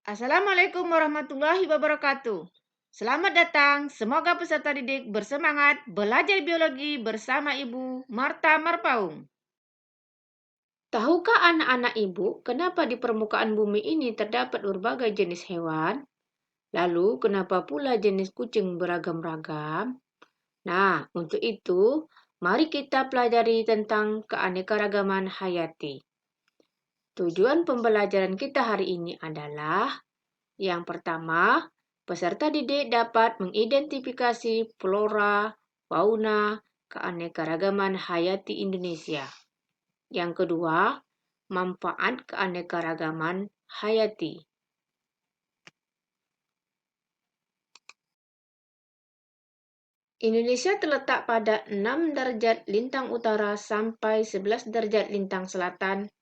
Assalamualaikum warahmatullahi wabarakatuh. Selamat datang, semoga peserta didik bersemangat belajar biologi bersama Ibu Marta Marpaung. Tahukah anak-anak Ibu kenapa di permukaan bumi ini terdapat berbagai jenis hewan? Lalu kenapa pula jenis kucing beragam-ragam? Nah, untuk itu, mari kita pelajari tentang keanekaragaman hayati. Tujuan pembelajaran kita hari ini adalah yang pertama, peserta didik dapat mengidentifikasi flora, fauna, keanekaragaman hayati Indonesia. Yang kedua, manfaat keanekaragaman hayati. Indonesia terletak pada 6 derajat lintang utara sampai 11 derajat lintang selatan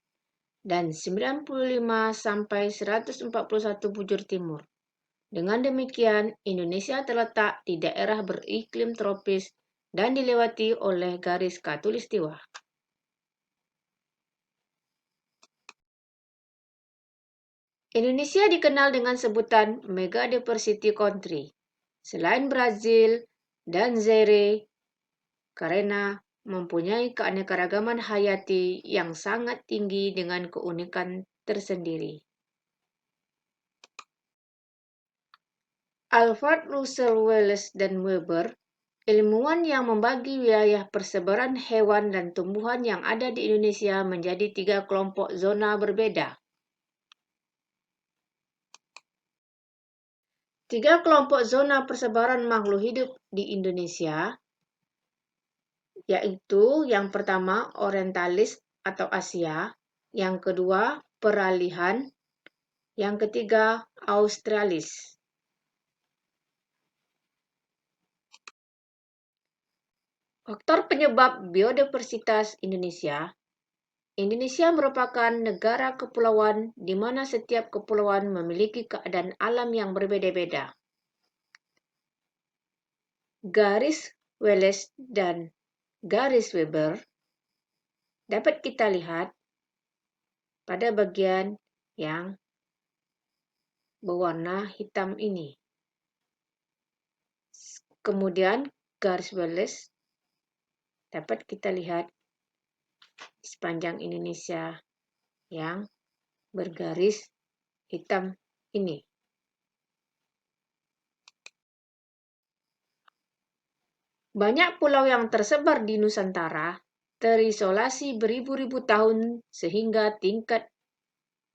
dan 95 sampai 141 bujur timur. Dengan demikian, Indonesia terletak di daerah beriklim tropis dan dilewati oleh garis khatulistiwa. Indonesia dikenal dengan sebutan Mega Diversity Country, selain Brazil dan Zaire, karena mempunyai keanekaragaman hayati yang sangat tinggi dengan keunikan tersendiri. Alfred Russel Wallace dan Weber, ilmuwan yang membagi wilayah persebaran hewan dan tumbuhan yang ada di Indonesia menjadi 3 kelompok zona berbeda. 3 kelompok zona persebaran makhluk hidup di Indonesia, yaitu yang pertama orientalis atau Asia, yang kedua peralihan, yang ketiga australis. Faktor penyebab biodiversitas Indonesia. Indonesia merupakan negara kepulauan di mana setiap kepulauan memiliki keadaan alam yang berbeda-beda. Garis Wallace dan garis Weber dapat kita lihat pada bagian yang berwarna hitam ini. Kemudian garis Wallace dapat kita lihat di sepanjang Indonesia yang bergaris hitam ini. Banyak pulau yang tersebar di Nusantara terisolasi beribu-ribu tahun sehingga tingkat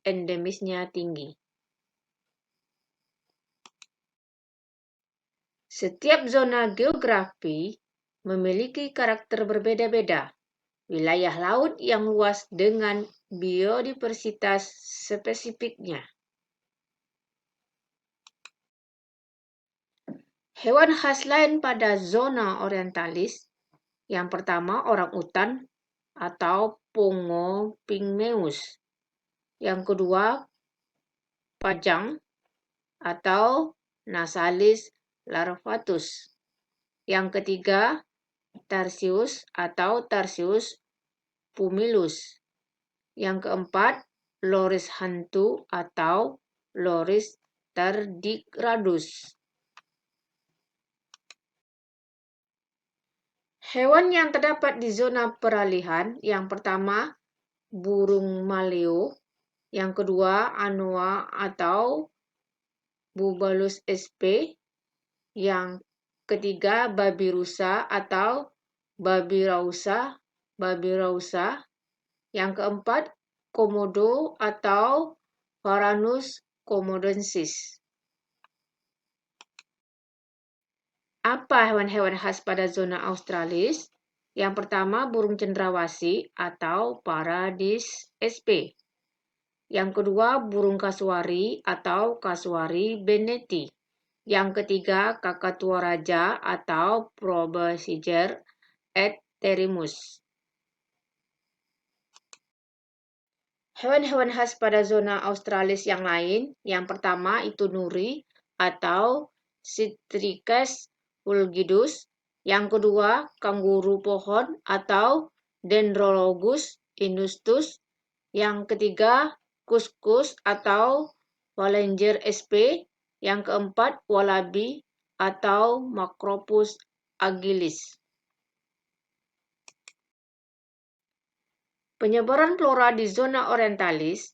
endemisnya tinggi. Setiap zona geografi memiliki karakter berbeda-beda. Wilayah laut yang luas dengan biodiversitas spesifiknya. Hewan khas lain pada zona orientalis, yang pertama orang-utan atau Pongo pygmaeus. Yang kedua, pajang atau Nasalis larvatus. Yang ketiga, Tarsius atau Tarsius pumilus. Yang keempat, Loris hantu atau Loris tardigradus. Hewan yang terdapat di zona peralihan, yang pertama, burung maleo, yang kedua, anoa atau Bubulus sp, yang ketiga, babi rusa atau Babirausa, yang keempat, komodo atau Varanus komodensis. Apa hewan-hewan khas pada zona australis? Yang pertama, burung cendrawasih atau Paradis sp. Yang kedua, burung kasuari atau Kasuari benneti. Yang ketiga, kakatua raja atau Proboscider etherimus. Hewan-hewan khas pada zona australis yang lain, yang pertama itu nuri atau Citricus fulgidus, yang kedua kanguru pohon atau Dendrologus inustus, yang ketiga kuskus atau Valenger sp. Yang keempat, wallaby atau Macropus agilis. Penyebaran flora di zona orientalis.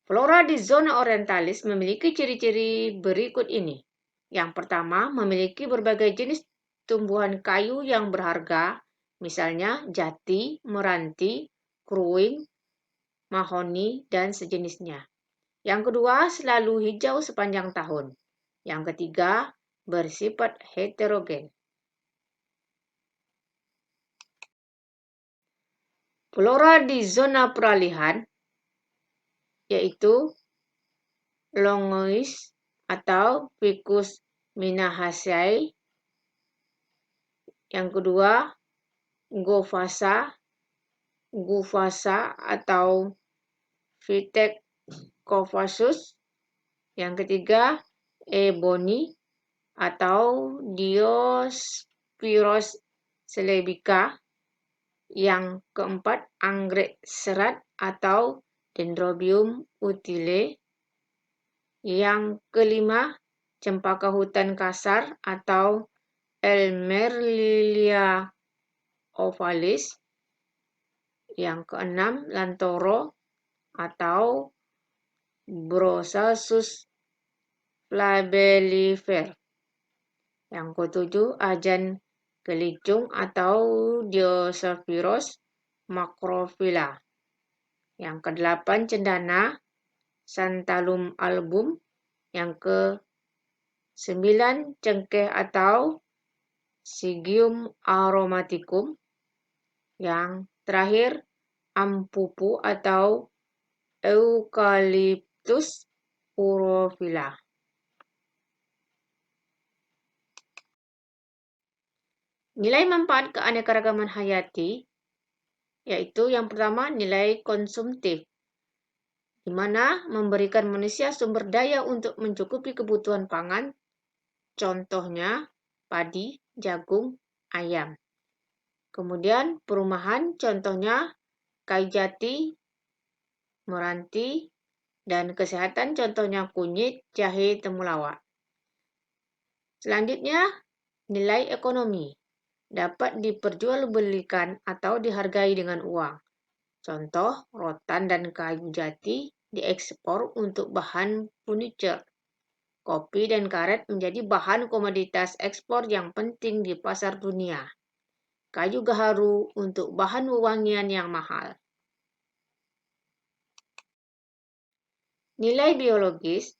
Flora di zona orientalis memiliki ciri-ciri berikut ini. Yang pertama, memiliki berbagai jenis tumbuhan kayu yang berharga, misalnya jati, meranti, kruing, mahoni, dan sejenisnya. Yang kedua, selalu hijau sepanjang tahun. Yang ketiga, bersifat heterogen. Flora di zona peralihan, yaitu Longois atau Ficus minahaceae. Yang kedua, Guvasa atau Vitek Cophasus. Yang ketiga, Ebony atau Diospyros celebica. Yang keempat, anggrek serat atau Dendrobium utile. Yang kelima, cempaka hutan kasar atau Elmerlilia ovalis. Yang keenam, Lantoro atau Brossasus flabellifer. Yang ketujuh, ajan kelicung atau Diospyros macrophylla. Yang kedelapan, cendana Santalum album. Yang ke-9, cengkeh atau Syzygium aromaticum. Yang terakhir, ampupu atau Eucalyptus urophylla. Nilai manfaat keanekaragaman hayati, yaitu yang pertama, nilai konsumtif, di mana memberikan manusia sumber daya untuk mencukupi kebutuhan pangan, contohnya padi, jagung, ayam. Kemudian perumahan, contohnya kayu jati, meranti, dan kesehatan, contohnya kunyit, jahe, temulawak. Selanjutnya, nilai ekonomi. Dapat diperjualbelikan atau dihargai dengan uang. Contoh, rotan dan kayu jati diekspor untuk bahan furniture. Kopi dan karet menjadi bahan komoditas ekspor yang penting di pasar dunia. Kayu gaharu untuk bahan wewangian yang mahal. Nilai biologis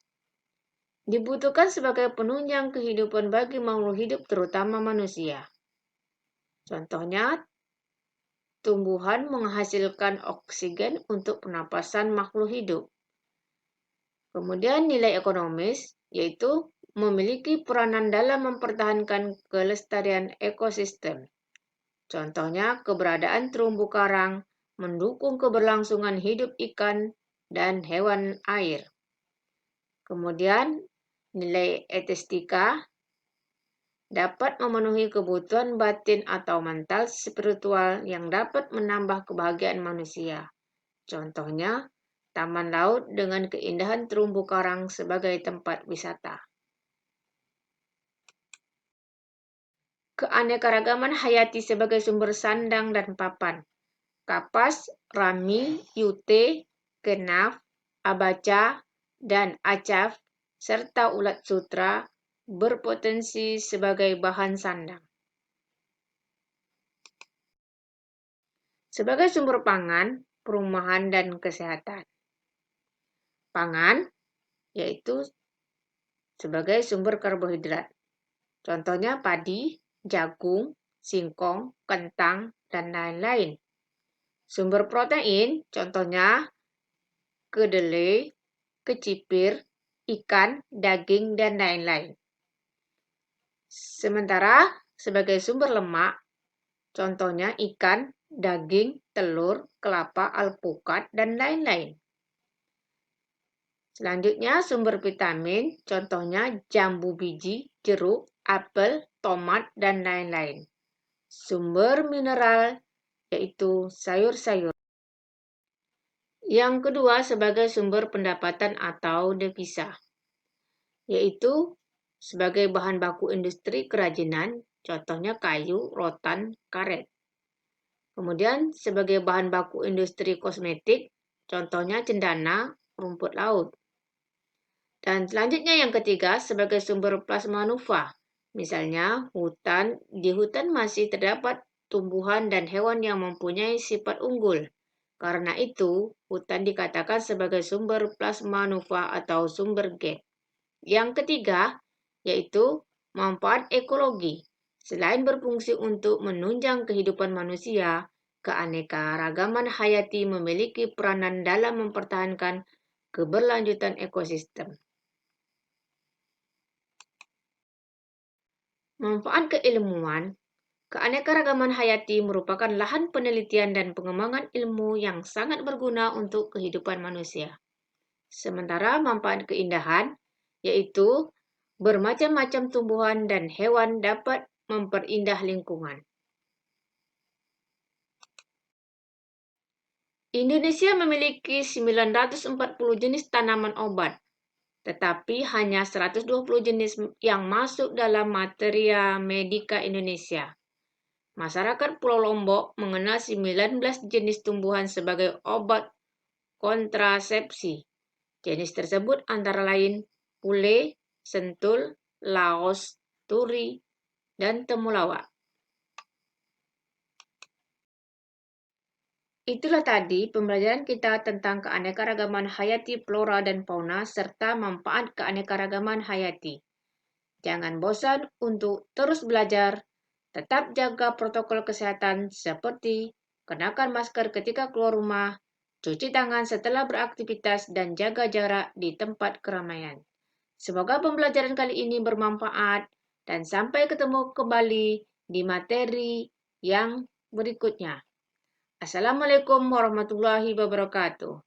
dibutuhkan sebagai penunjang kehidupan bagi makhluk hidup terutama manusia. Contohnya, tumbuhan menghasilkan oksigen untuk pernapasan makhluk hidup. Kemudian nilai ekonomis, yaitu memiliki peranan dalam mempertahankan kelestarian ekosistem. Contohnya, keberadaan terumbu karang mendukung keberlangsungan hidup ikan dan hewan air. Kemudian, nilai estetika dapat memenuhi kebutuhan batin atau mental spiritual yang dapat menambah kebahagiaan manusia. Contohnya, taman laut dengan keindahan terumbu karang sebagai tempat wisata. Keanekaragaman hayati sebagai sumber sandang dan papan. Kapas, rami, yute, kenaf, abaca, dan acaf, serta ulat sutra berpotensi sebagai bahan sandang. Sebagai sumber pangan, perumahan, dan kesehatan. Pangan, yaitu sebagai sumber karbohidrat. Contohnya padi, jagung, singkong, kentang, dan lain-lain. Sumber protein, contohnya kedelai, kecipir, ikan, daging, dan lain-lain. Sementara sebagai sumber lemak, contohnya ikan, daging, telur, kelapa, alpukat, dan lain-lain. Selanjutnya sumber vitamin, contohnya jambu biji, jeruk, apel, tomat, dan lain-lain. Sumber mineral, yaitu sayur-sayur. Yang kedua sebagai sumber pendapatan atau devisa, yaitu sebagai bahan baku industri kerajinan, contohnya kayu, rotan, karet. Kemudian sebagai bahan baku industri kosmetik, contohnya cendana, rumput laut. Dan selanjutnya yang ketiga sebagai sumber plasma nova. Misalnya di hutan masih terdapat tumbuhan dan hewan yang mempunyai sifat unggul. Karena itu, hutan dikatakan sebagai sumber plasma nova atau sumber gas. Yang ketiga, yaitu manfaat ekologi. Selain berfungsi untuk menunjang kehidupan manusia, keanekaragaman hayati memiliki peranan dalam mempertahankan keberlanjutan ekosistem. Manfaat keilmuan, keanekaragaman hayati merupakan lahan penelitian dan pengembangan ilmu yang sangat berguna untuk kehidupan manusia. Sementara manfaat keindahan, yaitu bermacam-macam tumbuhan dan hewan dapat memperindah lingkungan. Indonesia memiliki 940 jenis tanaman obat, tetapi hanya 120 jenis yang masuk dalam Materia Medica Indonesia. Masyarakat Pulau Lombok mengenal 19 jenis tumbuhan sebagai obat kontrasepsi. Jenis tersebut antara lain pule, sentul, laos, turi, dan temulawak. Itulah tadi pembelajaran kita tentang keanekaragaman hayati flora dan fauna serta manfaat keanekaragaman hayati. Jangan bosan untuk terus belajar, tetap jaga protokol kesehatan seperti kenakan masker ketika keluar rumah, cuci tangan setelah beraktivitas, dan jaga jarak di tempat keramaian. Semoga pembelajaran kali ini bermanfaat dan sampai ketemu kembali di materi yang berikutnya. Assalamualaikum warahmatullahi wabarakatuh.